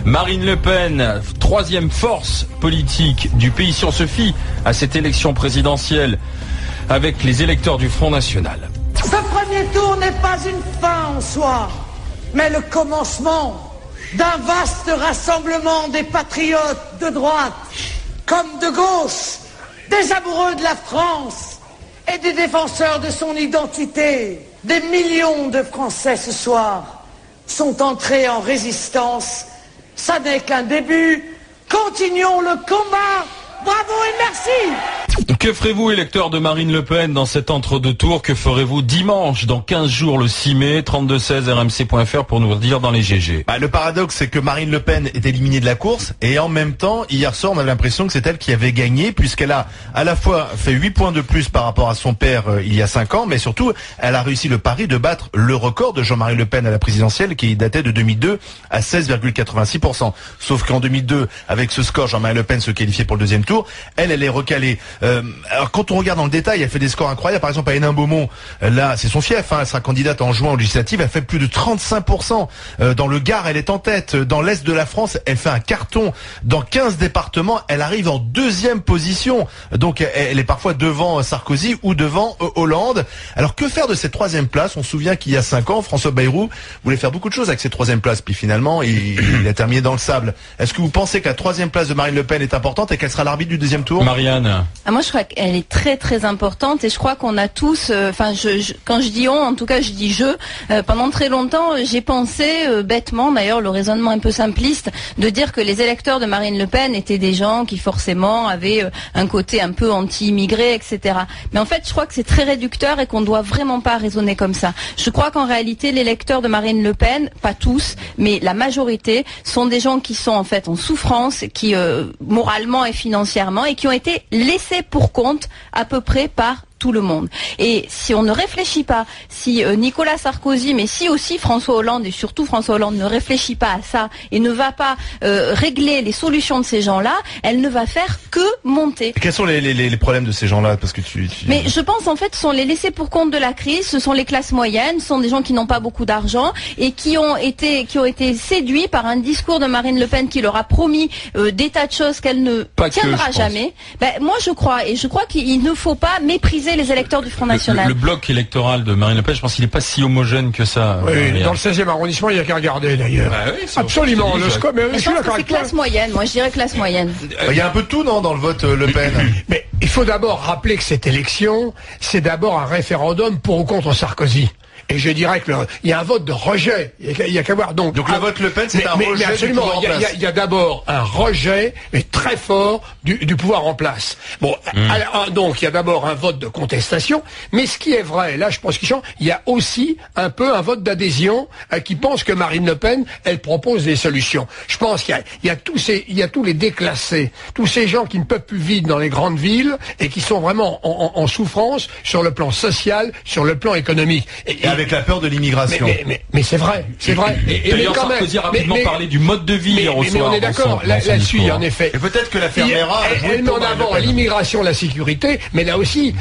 Marine Le Pen, troisième force politique du pays, si on se fie à cette élection présidentielle avec les électeurs du Front National. Ce premier tour n'est pas une fin en soi, mais le commencement d'un vaste rassemblement des patriotes de droite comme de gauche, des amoureux de la France et des défenseurs de son identité. Des millions de Français ce soir sont entrés en résistance. Ça n'est qu'un début. Continuons le combat. Bravo et merci. Que ferez-vous, électeurs de Marine Le Pen, dans cet entre-deux tours? Que ferez-vous dimanche, dans 15 jours, le 6 mai, 3216 rmc.fr pour nous le dire dans les GG? Le paradoxe, c'est que Marine Le Pen est éliminée de la course et en même temps, hier soir, on a l'impression que c'est elle qui avait gagné puisqu'elle a à la fois fait 8 points de plus par rapport à son père il y a 5 ans, mais surtout, elle a réussi le pari de battre le record de Jean-Marie Le Pen à la présidentielle qui datait de 2002 à 16,86%. Sauf qu'en 2002, avec ce score, Jean-Marie Le Pen se qualifiait pour le deuxième tour. Elle est recalée. Alors quand on regarde dans le détail, elle fait des scores incroyables. Par exemple, à Hénin-Beaumont, là, c'est son fief. Elle sera candidate en juin aux législatives. Elle fait plus de 35%. Dans le Gard, elle est en tête. Dans l'Est de la France, elle fait un carton. Dans 15 départements, elle arrive en deuxième position. Donc, elle est parfois devant Sarkozy ou devant Hollande. Alors, que faire de cette troisième place? On se souvient qu'il y a 5 ans, François Bayrou voulait faire beaucoup de choses avec cette troisième place. Puis finalement, il a terminé dans le sable. Est-ce que vous pensez que la troisième place de Marine Le Pen est importante et qu'elle sera l'arbitre du deuxième tour? Marianne. Moi, je crois qu'elle est très très importante et je crois qu'on a tous, quand je dis on, en tout cas je dis pendant très longtemps j'ai pensé bêtement, d'ailleurs le raisonnement un peu simpliste, de dire que les électeurs de Marine Le Pen étaient des gens qui forcément avaient un côté un peu anti-immigré, etc. Mais en fait, je crois que c'est très réducteur et qu'on ne doit vraiment pas raisonner comme ça. Je crois qu'en réalité, les électeurs de Marine Le Pen, pas tous, mais la majorité, sont des gens qui sont en fait en souffrance, qui moralement et financièrement, et qui ont été laissés pour compte à peu près par tout le monde. Et si on ne réfléchit pas, si Nicolas Sarkozy, mais si aussi François Hollande, et surtout François Hollande, ne réfléchit pas à ça et ne va pas régler les solutions de ces gens-là, elle ne va faire que monter. Et quels sont les problèmes de ces gens-là? Parce que Mais je pense en fait, ce sont les laissés pour compte de la crise, ce sont les classes moyennes, ce sont des gens qui n'ont pas beaucoup d'argent et qui ont été séduits par un discours de Marine Le Pen qui leur a promis des tas de choses qu'elle ne tiendra jamais. Moi je crois qu'il ne faut pas mépriser les électeurs du Front National. Le bloc électoral de Marine Le Pen, je pense qu'il n'est pas si homogène que ça. Oui, dans le 16e arrondissement, il n'y a qu'à regarder d'ailleurs. Oui, absolument. Je pense que c'est classe moyenne, moi je dirais classe moyenne. Il y a un peu de tout, non, dans le vote Le Pen? Mais il faut d'abord rappeler que cette élection, c'est d'abord un référendum pour ou contre Sarkozy. Et je dirais qu'il y a un vote de rejet. Il y a qu'à voir. Donc le vote Le Pen, c'est un rejet. Mais absolument. Du pouvoir en place. Il y a d'abord un rejet, mais très fort, du pouvoir en place. Bon, alors, donc il y a d'abord un vote de contestation. Mais ce qui est vrai, là, je pense qu'il y a aussi un peu un vote d'adhésion qui pense que Marine Le Pen, elle propose des solutions. Je pense qu'il y a tous les déclassés, tous ces gens qui ne peuvent plus vivre dans les grandes villes et qui sont vraiment en souffrance sur le plan social, sur le plan économique. Et avec la peur de l'immigration. Mais c'est vrai, c'est vrai. D'ailleurs, Sarkozy a rapidement parlé du mode de vie hier au soir. Mais on est d'accord, là-dessus, en effet. Et peut-être que l'affaire Mera elle met en avant l'immigration, la sécurité, mais là aussi,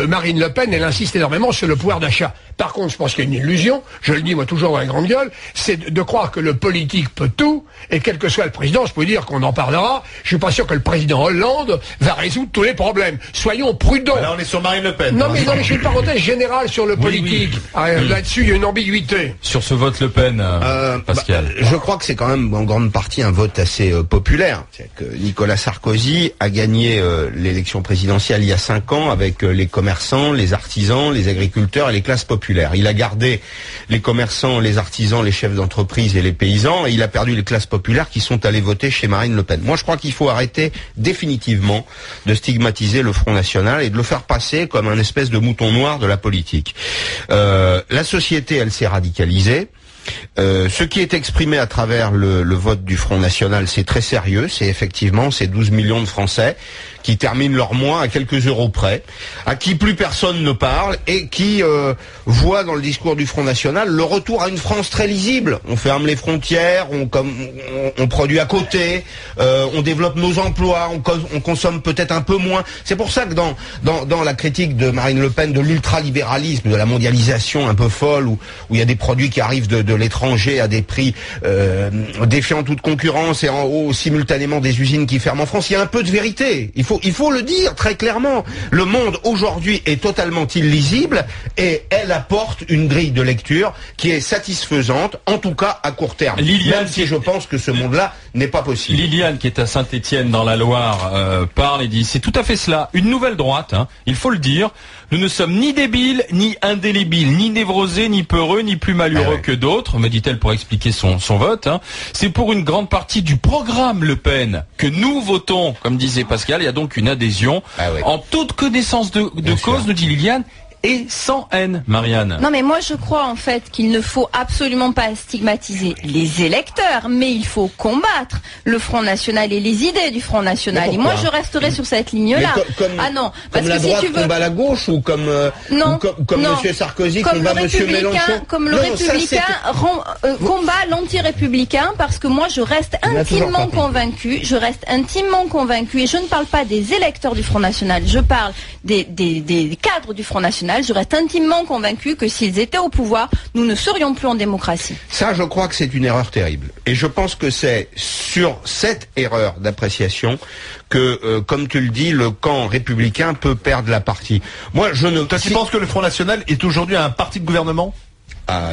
Marine Le Pen, elle insiste énormément sur le pouvoir d'achat. Par contre, je pense qu'il y a une illusion, je le dis moi toujours à la grande gueule, c'est de croire que le politique peut tout, et quel que soit le président, je peux dire qu'on en parlera, je suis pas sûr que le président Hollande va résoudre tous les problèmes. Soyons prudents. Là, on est sur Marine Le Pen. Non, mais je fais une parenthèse générale sur le politique. Oui. Là-dessus, il y a une ambiguïté. Sur ce vote Le Pen, Pascal. Je crois que c'est quand même en grande partie un vote assez populaire. C'est que Nicolas Sarkozy a gagné l'élection présidentielle il y a 5 ans avec les commerçants, les artisans, les agriculteurs et les classes populaires. Il a gardé les commerçants, les artisans, les chefs d'entreprise et les paysans, et il a perdu les classes populaires qui sont allées voter chez Marine Le Pen. Moi, je crois qu'il faut arrêter définitivement de stigmatiser le Front National et de le faire passer comme un espèce de mouton noir de la politique. La société, elle s'est radicalisée. Ce qui est exprimé à travers le vote du Front National, c'est très sérieux. C'est effectivement ces 12 millions de Français qui terminent leur mois à quelques euros près, à qui plus personne ne parle et qui voient dans le discours du Front National le retour à une France très lisible. On ferme les frontières, on produit à côté, on développe nos emplois, on consomme peut-être un peu moins. C'est pour ça que dans la critique de Marine Le Pen de l'ultralibéralisme, de la mondialisation un peu folle, où il y a des produits qui arrivent de l'étranger à des prix défiant toute concurrence et en haut simultanément des usines qui ferment en France. Il y a un peu de vérité. Il faut le dire très clairement. Le monde aujourd'hui est totalement illisible et elle apporte une grille de lecture qui est satisfaisante, en tout cas à court terme. Liliane, même si je pense que ce monde-là n'est pas possible. Liliane, qui est à Saint-Étienne dans la Loire, parle et dit c'est tout à fait cela, une nouvelle droite, hein, il faut le dire. Nous ne sommes ni débiles, ni indélébiles, ni névrosés, ni peureux, ni plus malheureux que d'autres, me dit-elle pour expliquer son vote. Hein. C'est pour une grande partie du programme Le Pen que nous votons, comme disait Pascal. Il y a donc une adhésion en toute connaissance de cause, nous dit Liliane. Et sans haine, Marianne. Non mais moi je crois en fait qu'il ne faut absolument pas stigmatiser les électeurs, mais il faut combattre le Front National et les idées du Front National. Et moi je resterai sur cette ligne-là. Ah non, parce que si tu veux combat la gauche ou comme Monsieur Sarkozy combat Monsieur Mélenchon. Comme le républicain combat l'anti-républicain, parce que moi je reste intimement convaincu. Je reste intimement convaincu et je ne parle pas des électeurs du Front National. Je parle des cadres du Front National. Je reste intimement convaincu que s'ils étaient au pouvoir, nous ne serions plus en démocratie. Ça, je crois que c'est une erreur terrible. Et je pense que c'est sur cette erreur d'appréciation que, comme tu le dis, le camp républicain peut perdre la partie. Moi, je ne... Toi, tu penses que le Front National est aujourd'hui un parti de gouvernement ?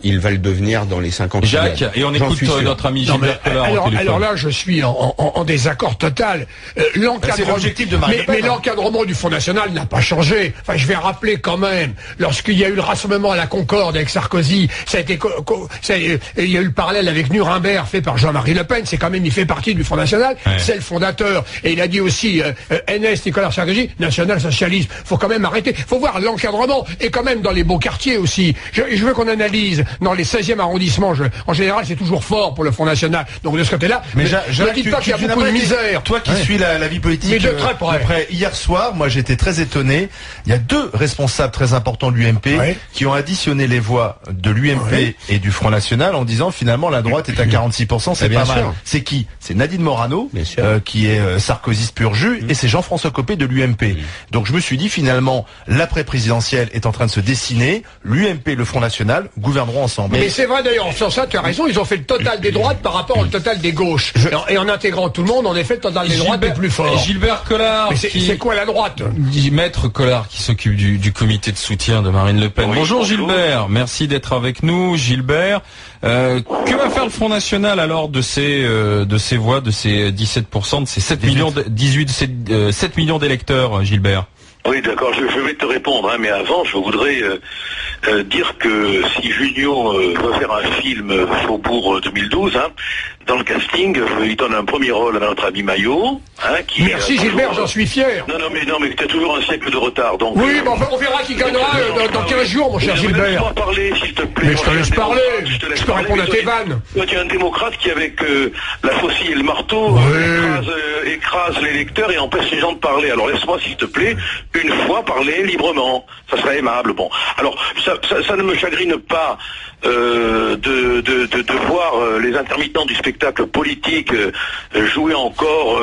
Il va le devenir dans les 50 ans. Jacques, et on écoute notre ami Gilbert Collard. Alors là, je suis en désaccord total. L'objectif de Marine Le Pen. Mais l'encadrement du Front National n'a pas changé. Enfin, je vais rappeler quand même, lorsqu'il y a eu le rassemblement à la Concorde avec Sarkozy, il y a eu le parallèle avec Nuremberg fait par Jean-Marie Le Pen. C'est quand même, il fait partie du Front National. Ouais. C'est le fondateur. Et il a dit aussi, NS, Nicolas Sarkozy, national-socialisme. Faut quand même arrêter. Faut voir l'encadrement. Et quand même dans les beaux quartiers aussi. Je veux qu'on analyse dans les 16e arrondissements, en général, c'est toujours fort pour le Front National. Donc de ce côté-là, mais ne dites pas qu'il y a beaucoup de misère. Toi qui suis la vie politique mais de très près. Hier soir, moi j'étais très étonné. Il y a deux responsables très importants de l'UMP qui ont additionné les voix de l'UMP et du Front National en disant finalement la droite est à 46%, c'est pas mal. C'est qui? C'est Nadine Morano, qui est sarkozyste pur jus, et c'est Jean-François Copé de l'UMP. Donc je me suis dit finalement l'après-présidentielle est en train de se dessiner, l'UMP et le Front National gouverneront ensemble. Mais c'est vrai d'ailleurs, sur ça tu as raison, ils ont fait le total des droites par rapport au total des gauches. Et en intégrant tout le monde, en effet, le total des droites est plus fort. Gilbert Collard. Mais c'est quoi la droite? Maître Collard qui s'occupe du comité de soutien de Marine Le Pen. Oui, bonjour Gilbert, merci d'être avec nous Gilbert. Que va faire le Front National alors de ces voix, de ces 17%, de ces 7 millions d'électeurs, Gilbert? Oui, d'accord, je vais te répondre, mais avant, je voudrais dire que si Junio veut faire un film Faubourg 2012, dans le casting, il donne un premier rôle à notre ami Maillot. Merci Gilbert, j'en suis fier. Non, mais tu as toujours un siècle de retard. Donc, oui, bon, on verra qui gagnera dans 15 jours, mon cher Gilbert. Laisse-moi parler, s'il te plaît. Mais je te laisse parler, je peux répondre à tes vannes. Toi, tu es un démocrate qui, avec la faucille et le marteau, écrase les lecteurs et empêche les gens de parler. Alors laisse-moi, s'il te plaît, une fois parler librement. Ça serait aimable. Bon, alors, ça ne me chagrine pas de voir les intermittents du spectacle politique jouer encore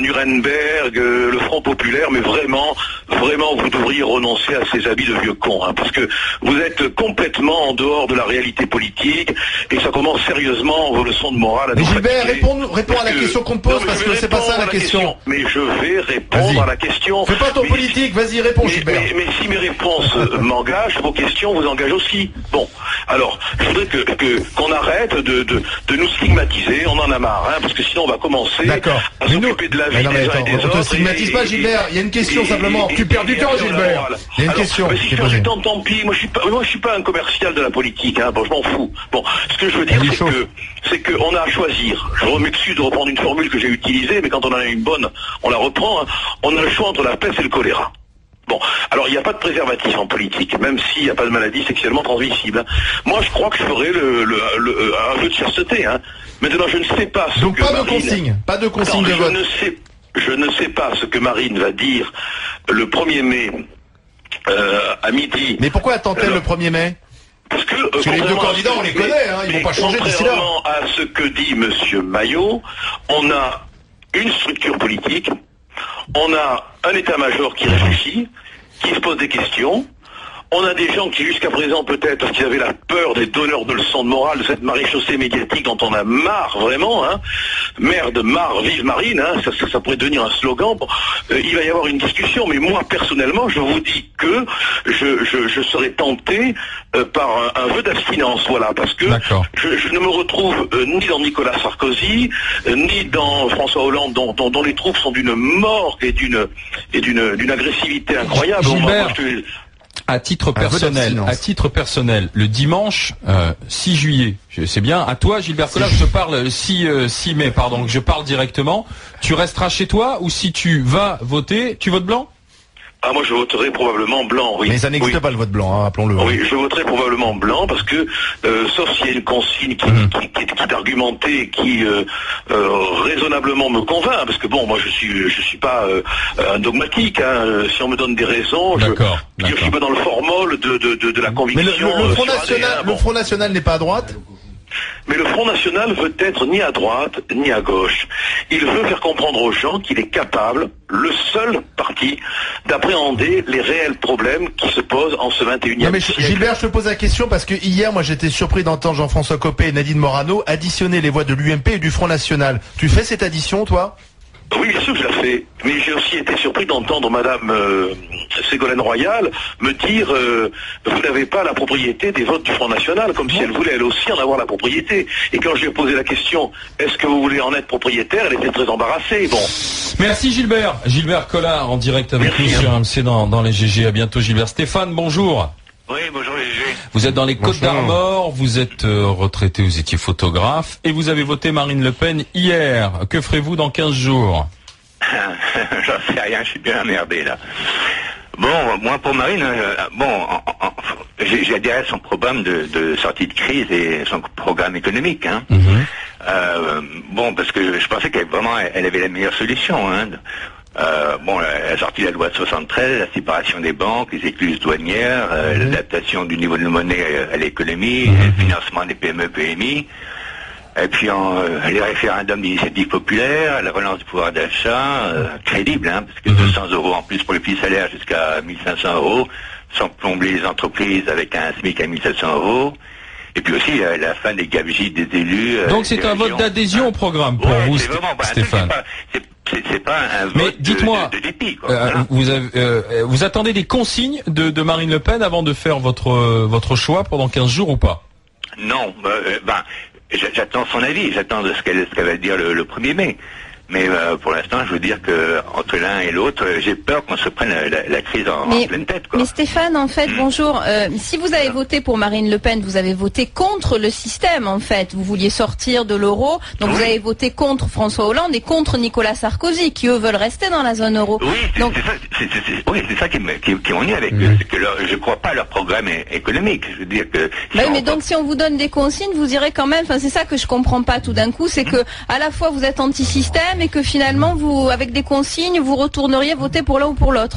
Nuremberg, le Front Populaire, mais vraiment, vous devriez renoncer à ces habits de vieux cons, parce que vous êtes complètement en dehors de la réalité politique et ça commence sérieusement vos leçons de morale à nous Gilbert, réponds à la question qu'on te pose, parce que c'est pas ça la question. Mais je vais répondre à la question. Fais pas ton politique, vas-y, réponds Gilbert. Mais si mes réponses m'engagent, vos questions vous engagent aussi. Bon, alors, je voudrais qu'on arrête de nous stigmatiser, on en a marre, parce que sinon on va commencer à s'occuper de la vie des uns et des autres. On te stigmatise pas Gilbert, il y a une question simplement. Tu perds du temps Gilbert. Il y a une question. Si je perds du temps, tant pis, moi je suis pas un commercial de la politique, bon je m'en fous. Bon, ce que je veux dire c'est qu'on a à choisir. Je m'excuse de reprendre une formule que j'ai utilisée, mais quand on en a une bonne, on la reprend, on a le choix entre la peste et le choléra. Bon, alors il n'y a pas de préservatif en politique, même s'il n'y a pas de maladie sexuellement transmissible. Moi, je crois que je ferai un jeu de chasteté. Maintenant, je ne sais pas ce donc que pas de consigne de vote. Je ne sais pas ce que Marine va dire le 1er mai à midi. Mais pourquoi attend-elle le 1er mai? Parce que les deux candidats, on les connaît, ils vont pas changer d'ici là. Contrairement à ce que dit Monsieur Maillot, on a une structure politique. On a un état-major qui réfléchit, qui se pose des questions. On a des gens qui jusqu'à présent peut-être parce qu'ils avaient la peur des donneurs de leçons de morale de cette maréchaussée médiatique dont on a marre vraiment, hein. Merde, marre, vive Marine, hein. Ça pourrait devenir un slogan. Bon, il va y avoir une discussion, mais moi personnellement, je vous dis que je serais tenté par un vœu d'abstinence, voilà, parce que je ne me retrouve ni dans Nicolas Sarkozy, ni dans François Hollande, dont les troupes sont d'une mort et d'une agressivité incroyable. À titre personnel, le dimanche 6 juillet, c'est bien. À toi, Gilbert Collard, je te parle 6 mai, pardon, je parle directement. Tu resteras chez toi ou si tu vas voter, tu votes blanc? Ah, moi je voterai probablement blanc, oui. Mais ça n'existe pas le vote blanc, hein, rappelons-le. Oui, je voterai probablement blanc parce que, sauf s'il y a une consigne qui est argumentée, qui raisonnablement me convainc, parce que bon, moi je suis pas un dogmatique, hein. Si on me donne des raisons, je suis pas dans le formol de la conviction. Mais le Front National n'est pas à droite? Mais le Front National veut être ni à droite ni à gauche. Il veut faire comprendre aux gens qu'il est capable, le seul parti, d'appréhender les réels problèmes qui se posent en ce 21e siècle. Gilbert, je te pose la question parce que hier, moi j'étais surpris d'entendre Jean-François Copé et Nadine Morano additionner les voix de l'UMP et du Front National. Tu fais cette addition, toi? Oui, bien sûr que je la fais. Mais j'ai aussi été surpris d'entendre Madame Ségolène Royal me dire vous n'avez pas la propriété des votes du Front National, comme si elle voulait elle aussi en avoir la propriété. Et quand je lui ai posé la question est-ce que vous voulez en être propriétaire, elle était très embarrassée. Bon. Merci Gilbert. Gilbert Collard en direct avec nous sur MC dans les GG. À bientôt Gilbert. Stéphane, bonjour. Oui, bonjour les GG. Vous êtes dans les Côtes d'Armor, vous êtes retraité, vous étiez photographe et vous avez voté Marine Le Pen hier. Que ferez-vous dans 15 jours? J'en sais rien, je suis bien emmerdé là. Bon, moi pour Marine, j'ai adhéré à son programme de sortie de crise et son programme économique. Hein. Parce que je pensais elle avait la meilleure solution. Hein. Elle a sorti la loi de 73, la séparation des banques, les écluses douanières, l'adaptation du niveau de monnaie à l'économie, le financement des PME-PMI, et puis les référendums d'initiative populaire, la relance du pouvoir d'achat, crédible, hein, parce que 200 € en plus pour les petits salaires jusqu'à 1500 €, sans plomber les entreprises avec un SMIC à 1700 €. Et puis aussi la fin des gabegies des élus. Donc c'est un vote d'adhésion au programme pour vous, Stéphane. C'est pas un vote. Mais dites-moi, de dépit, quoi. vous attendez des consignes de Marine Le Pen avant de faire votre choix pendant 15 jours ou pas? Non, j'attends son avis, j'attends ce qu'elle va dire le 1er mai. Mais pour l'instant, je veux dire que entre l'un et l'autre, j'ai peur qu'on se prenne la crise en pleine tête, quoi. Mais Stéphane, en fait, bonjour. Si vous avez voté pour Marine Le Pen, vous avez voté contre le système, en fait. Vous vouliez sortir de l'euro, donc vous avez voté contre François Hollande et contre Nicolas Sarkozy, qui eux veulent rester dans la zone euro. Oui, c'est ça qui m'ennuie avec eux, c'est que je crois pas à leur programme économique. Je veux dire que. Donc si on vous donne des consignes, vous irez quand même. Enfin, c'est ça que je comprends pas tout d'un coup, c'est que à la fois vous êtes anti-système et que finalement vous, avec des consignes, vous retourneriez voter pour l'un ou pour l'autre.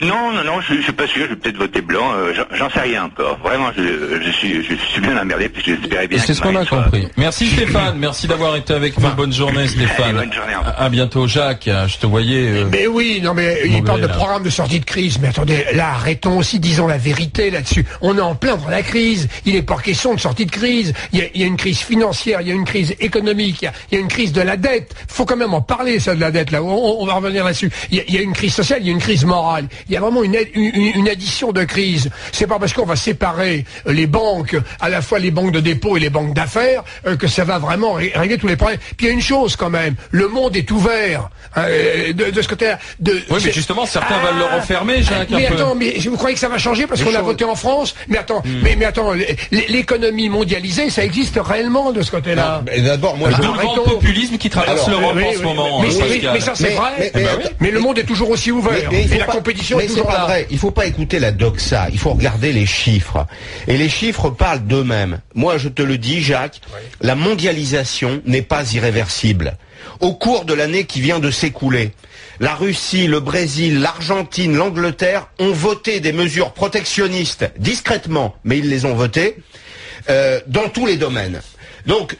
Non, je suis pas sûr, je vais peut-être voter blanc, j'en sais rien encore. Vraiment, je suis bien emmerdé, puis j'espérais bien. C'est ce qu'on a compris. Merci Stéphane, merci d'avoir été avec nous. Bonne journée Stéphane. Bonne journée. À bientôt Jacques, je te voyais. Mais oui, il parle de programme de sortie de crise, mais attendez, là arrêtons aussi, disons la vérité là-dessus. On est en plein dans la crise, il n'est pas question de sortie de crise, il y a une crise financière, il y a une crise économique, il y a une crise de la dette, faut quand même en parler ça de la dette là, on va revenir là-dessus. Il y a une crise sociale, il y a une crise morale. Il y a vraiment une addition de crise. C'est pas parce qu'on va séparer les banques, à la fois les banques de dépôt et les banques d'affaires, que ça va vraiment régler tous les problèmes. Puis il y a une chose quand même, le monde est ouvert de ce côté-là. Oui, mais justement, certains veulent le refermer, Jacques. Mais attends, mais vous croyez que ça va changer parce qu'on a voté en France? Mais attends, mais attends, l'économie mondialisée, ça existe réellement de ce côté-là. D'abord, moi, le grand populisme qui traverse l'Europe en ce moment. Mais ça c'est vrai. Mais le monde est toujours aussi ouvert. Et la compétition est toujours là. Vrai. Il faut pas écouter la doxa, il faut regarder les chiffres. Et les chiffres parlent d'eux-mêmes. Moi, je te le dis, Jacques, la mondialisation n'est pas irréversible. Au cours de l'année qui vient de s'écouler, la Russie, le Brésil, l'Argentine, l'Angleterre ont voté des mesures protectionnistes discrètement, mais ils les ont votées dans tous les domaines. Donc,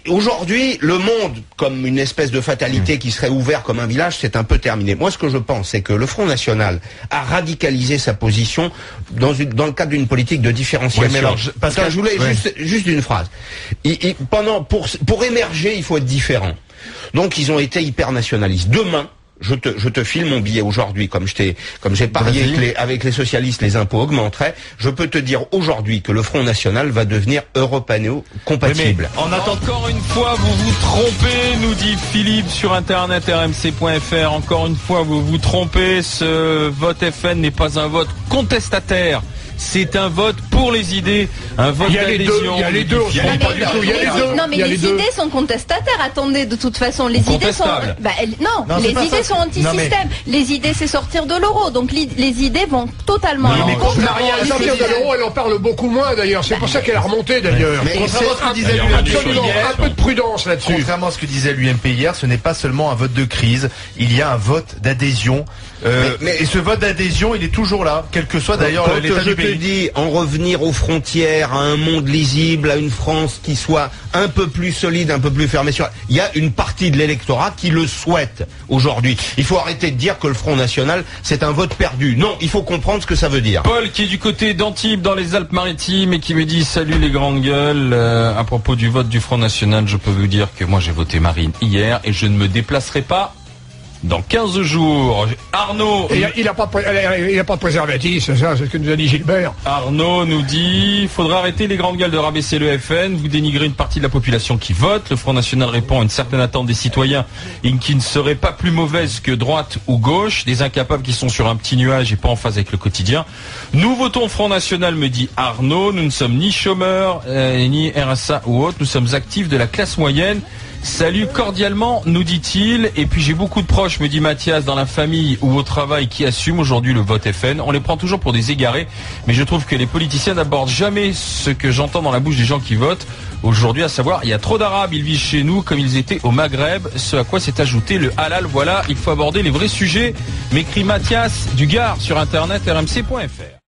Aujourd'hui, le monde, comme une espèce de fatalité qui serait ouvert comme un village, c'est un peu terminé. Moi, ce que je pense, c'est que le Front National a radicalisé sa position dans le cadre d'une politique de différenciation. Ouais, alors, Pascal, je voulais juste une phrase. Pour émerger, il faut être différent. Donc, ils ont été hyper nationalistes. Demain, je te file mon billet aujourd'hui, comme j'ai parié avec les socialistes, les impôts augmenteraient. Je peux te dire aujourd'hui que le Front National va devenir européano-compatible. Encore une fois, vous vous trompez, nous dit Philippe sur internet rmc.fr. Encore une fois, vous vous trompez. Ce vote FN n'est pas un vote contestataire. C'est un vote pour les idées, un vote d'adhésion. Il y a les deux, on se trompe pas du tout. Il y a les deux. Non, mais les idées sont contestataires. Attendez, de toute façon, les idées sont... les idées sont anti-système. Les idées, c'est sortir de l'euro. Donc les idées vont totalement... Mais sortir de l'euro, elle en parle beaucoup moins d'ailleurs. C'est pour ça qu'elle a remonté d'ailleurs. Contrairement à ce que disait un peu de prudence là-dessus. Contrairement à ce que disait l'UMP hier, ce n'est pas seulement un vote de crise, il y a un vote d'adhésion. Et ce vote d'adhésion, il est toujours là, quel que soit d'ailleurs l'état du pays. Je te dis, en revenir aux frontières, à un monde lisible, à une France qui soit un peu plus solide, un peu plus fermée sur... Il y a une partie de l'électorat qui le souhaite aujourd'hui. Il faut arrêter de dire que le Front National, c'est un vote perdu. Non, il faut comprendre ce que ça veut dire. Paul, qui est du côté d'Antibes, dans les Alpes-Maritimes, et qui me dit « Salut les grandes gueules, à propos du vote du Front National, je peux vous dire que moi j'ai voté Marine hier, et je ne me déplacerai pas dans 15 jours. » Arnaud... Il n'a pas de préservatif, c'est ça, c'est ce que nous a dit Gilbert. Arnaud nous dit, il faudra arrêter les grandes gueules de rabaisser le FN, vous dénigrez une partie de la population qui vote, le Front National répond à une certaine attente des citoyens et qui ne serait pas plus mauvaise que droite ou gauche, des incapables qui sont sur un petit nuage et pas en phase avec le quotidien. Nous votons Front National, me dit Arnaud, nous ne sommes ni chômeurs, ni RSA ou autres, nous sommes actifs de la classe moyenne. Salut cordialement, nous dit-il. Et puis j'ai beaucoup de proches, me dit Mathias, dans la famille ou au travail qui assument aujourd'hui le vote FN. On les prend toujours pour des égarés, mais je trouve que les politiciens n'abordent jamais ce que j'entends dans la bouche des gens qui votent aujourd'hui, à savoir, il y a trop d'Arabes, ils vivent chez nous comme ils étaient au Maghreb, ce à quoi s'est ajouté le halal. Voilà, il faut aborder les vrais sujets, m'écrit Mathias du Gard sur internet rmc.fr.